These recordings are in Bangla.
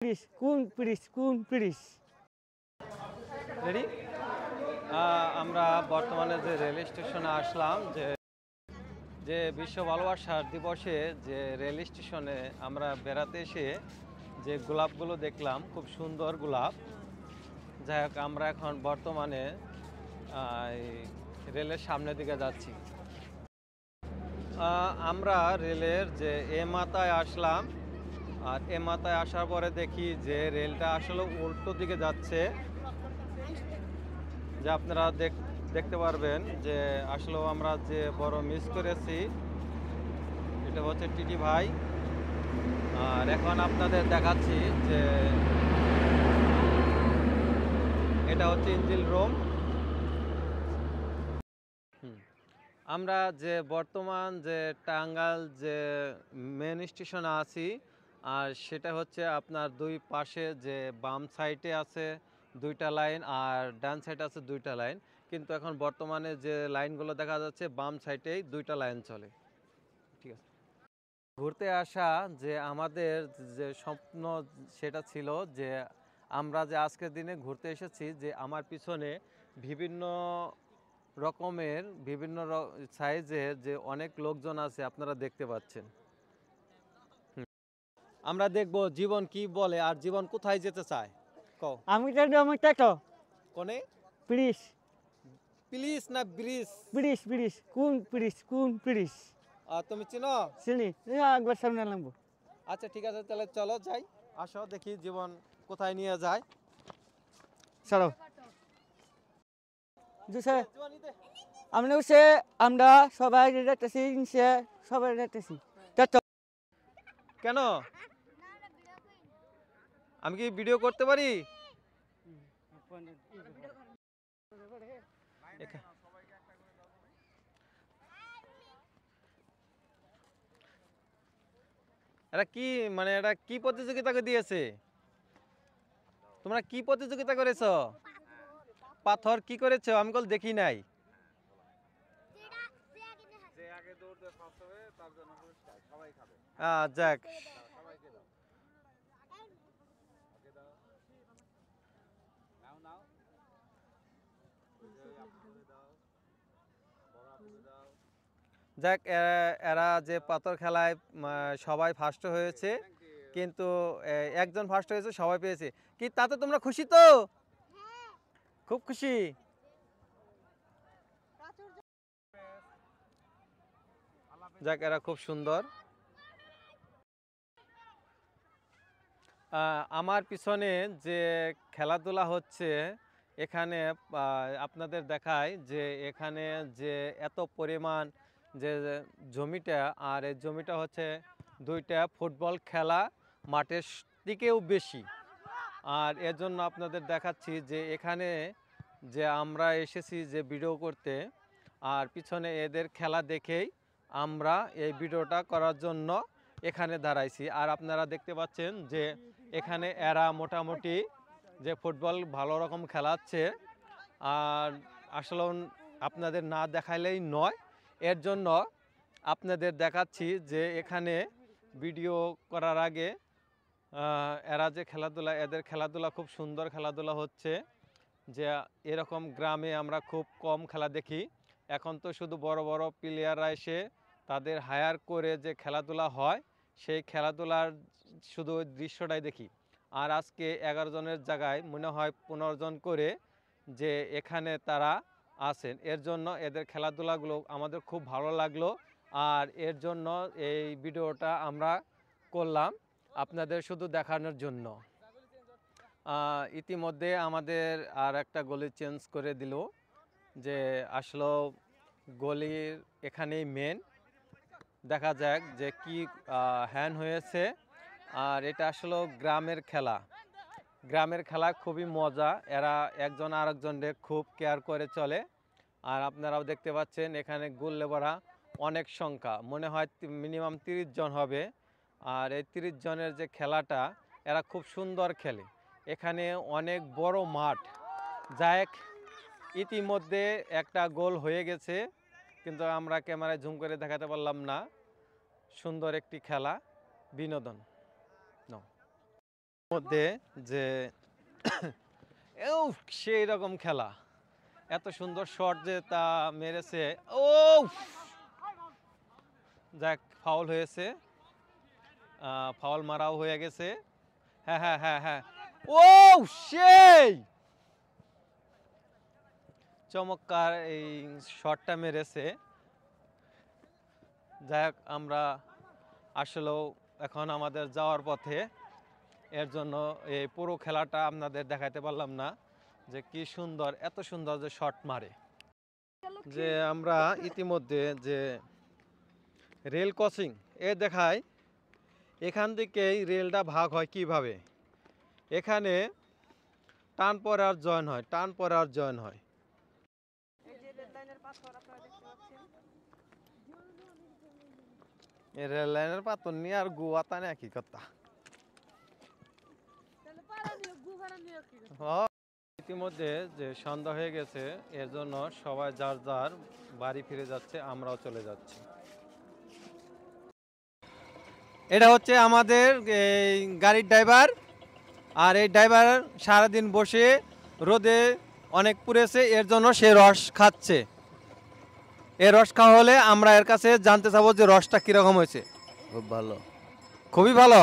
Please, please. রেডি। আমরা বর্তমানে যে রেল স্টেশনে আসলাম, যে যে বিশ্ব ভালোবাসার দিবসে যে রেল স্টেশনে আমরা বেড়াতে এসে যে গোলাপগুলো দেখলাম, খুব সুন্দর গোলাপ। যাই হোক, আমরা এখন বর্তমানে এই রেলের সামনের দিকে যাচ্ছি। আমরা রেলের যে এ মাথায় আসলাম, আর এ মাথায় আসার পরে দেখি যে রেলটা আসলে উল্টো দিকে যাচ্ছে। যে আপনারা দেখতে পারবেন যে আসলেও আমরা যে বড় মিস করেছি। এটা হচ্ছে টিটি ভাই। আর এখন আপনাদের দেখাচ্ছি যে এটা হচ্ছে ইঞ্জিন রুম। আমরা যে বর্তমান যে টাঙ্গাইল যে মেন স্টেশনে আছি, আর সেটা হচ্ছে আপনার দুই পাশে যে বাম সাইডে আছে দুইটা লাইন, আর ডান সাইডে আছে দুইটা লাইন। কিন্তু এখন বর্তমানে যে লাইনগুলো দেখা যাচ্ছে, বাম সাইডেই দুইটা লাইন চলে। ঠিক আছে। ঘুরতে আসা যে আমাদের যে স্বপ্ন, সেটা ছিল যে আমরা যে আজকের দিনে ঘুরতে এসেছি, যে আমার পিছনে বিভিন্ন রকমের বিভিন্ন সাইজের যে অনেক লোকজন আছে, আপনারা দেখতে পাচ্ছেন। আমরা দেখব জীবন কি বলে আর জীবন কোথায় যেতে চায়। কও। আমি তো কোনে? প্লিজ প্লিজ না ব্রিজ? প্লিজ। তুমি চিনো? চিনি, একবার সামনে নামবো। আচ্ছা ঠিক আছে, তাহলে চলো যাই। আসো দেখি জীবন কোথায় নিয়ে যায়। চলো। আমরা সবাই যেতেছি, সবাই যেতেছি। কেন? আমি কি ভিডিও করতে পারি? এটা কি, মানে এটা কি প্রতিযোগিতা দিয়েছে? তোমরা কি প্রতিযোগিতা করেছো? পাথর কি করেছো? আমি কল দেখি নাই। যাক, যাক, এরা যে পাথর খেলায় সবাই ফার্স্ট হয়েছে, কিন্তু একজন ফার্স্ট হয়েছে, সবাই পেয়েছে। কি তাতে তোমরা খুশি তো? খুব খুশি। যাক, এরা খুব সুন্দর। আমার পিছনে যে খেলাধুলা হচ্ছে, এখানে আপনাদের দেখায় যে এখানে যে এত পরিমাণ যে জমিটা, আর এই জমিটা হচ্ছে দুইটা ফুটবল খেলা মাঠের দিকেও বেশি। আর এর জন্য আপনাদের দেখাচ্ছি যে এখানে যে আমরা এসেছি যে ভিডিও করতে, আর পিছনে এদের খেলা দেখেই আমরা এই ভিডিওটা করার জন্য এখানে দাঁড়াইছি। আর আপনারা দেখতে পাচ্ছেন যে এখানে এরা মোটামুটি যে ফুটবল ভালো রকম খেলাচ্ছে। আর আসলে আপনাদের না দেখাইলেই নয়, এর জন্য আপনাদের দেখাচ্ছি যে এখানে ভিডিও করার আগে এরা যে খেলাধুলা, এদের খেলাধুলা খুব সুন্দর খেলাধুলা হচ্ছে। যে এরকম গ্রামে আমরা খুব কম খেলা দেখি। এখন তো শুধু বড় বড় প্লেয়াররা এসে তাদের হায়ার করে যে খেলাধুলা হয়, সেই খেলাধুলার শুধু দৃশ্যটাই দেখি। আর আজকে 11 জনের জায়গায় মনে হয় 15 জন করে যে এখানে তারা আছেন। এর জন্য এদের খেলাধুলাগুলো আমাদের খুব ভালো লাগলো, আর এর জন্য এই ভিডিওটা আমরা করলাম আপনাদের শুধু দেখানোর জন্য। ইতিমধ্যে আমাদের আর একটা গলি চেঞ্জ করে দিল, যে আসলে গলির এখানেই মেন। দেখা যাক যে কি হ্যান হয়েছে। আর এটা আসলে গ্রামের খেলা। গ্রামের খেলা খুবই মজা, এরা একজন আরেকজনের খুব কেয়ার করে চলে। আর আপনারাও দেখতে পাচ্ছেন এখানে গোল ভরা অনেক সংখ্যা, মনে হয় মিনিমাম 30 জন হবে। আর এই 30 জনের যে খেলাটা, এরা খুব সুন্দর খেলে। এখানে অনেক বড় মাঠ। যাক, ইতিমধ্যে একটা গোল হয়ে গেছে, কিন্তু আমরা ক্যামেরায় জুম করে দেখাতে পারলাম না। সুন্দর একটি খেলা, বিনোদন। মধ্যে যে সেই রকম খেলা, এত সুন্দর শট যে তা মেরেছে। ও যাক, ফাউল হয়েছে, ফাউল মারাও হয়ে গেছে। হ্যাঁ হ্যাঁ হ্যাঁ হ্যাঁ, ও সেই চমৎকার এই শটটা মেরেছে। যাক, আমরা আসলেও এখন আমাদের যাওয়ার পথে, এর জন্য এই পুরো খেলাটা আপনাদের দেখাতে পারলাম না যে কি সুন্দর, এত সুন্দর যে শট মারে। যে আমরা ইতিমধ্যে যে রেল ক্রসিং এ দেখায়, এখান থেকেই রেলটা ভাগ হয় কিভাবে। এখানে টান পরে আর জয়েন হয়, টান পরে আর জয়েন হয়। এই রেল লাইনের পাথর নিয়ে আর গুয়া টানে একই কথা। ইতিমধ্যে যে সন্ধ্যা হয়ে গেছে, এর জন্য সবাই যার যার বাড়ি ফিরে যাচ্ছে, আমরাও চলে যাচ্ছি। এটা হচ্ছে আমাদের এই গাড়ির ড্রাইভার, আর এই ড্রাইভার সারাদিন বসে রোদে অনেক পুড়েছে, এর জন্য সে রস খাচ্ছে। এই রস খাওয়া হলে আমরা এর কাছে জানতে চাবো যে রসটা কিরকম হয়েছে। খুব ভালো। খুবই ভালো।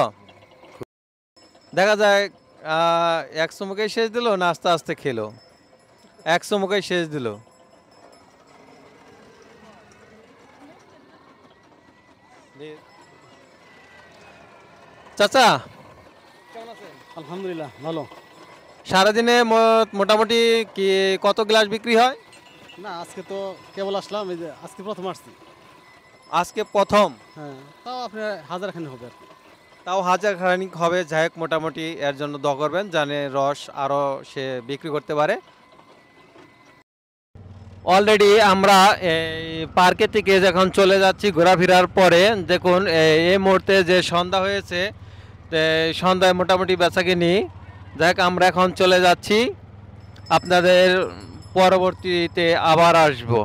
দেখা যায় এক চুমুকেই শেষ দিল না আস্তে আস্তে খেলো? এক চুমুকেই শেষ দিল। চাচা কেমন আছেন? আলহামদুলিল্লাহ ভালো। সারাদিনে মোটামুটি কি কত গ্লাস বিক্রি হয়? না, আজকে তো কেবল আসলাম, এই যে আজকে প্রথম আসছি। আজকে প্রথম? হ্যাঁ, তাও আপনার হাজারখানি হবে আর কি। তাও হাজার খানিক হবে। যাই হোক, মোটামুটি এর জন্য দোয়া করবেন জানে রস আরও সে বিক্রি করতে পারে। অলরেডি আমরা এই পার্কে থেকে যখন চলে যাচ্ছি ঘোরাফেরার পরে, দেখুন এই মুহূর্তে যে সন্ধ্যা হয়েছে, সন্ধ্যায় মোটামুটি বেচাকিনি। যাই হোক, আমরা এখন চলে যাচ্ছি, আপনাদের পরবর্তীতে আবার আসবো।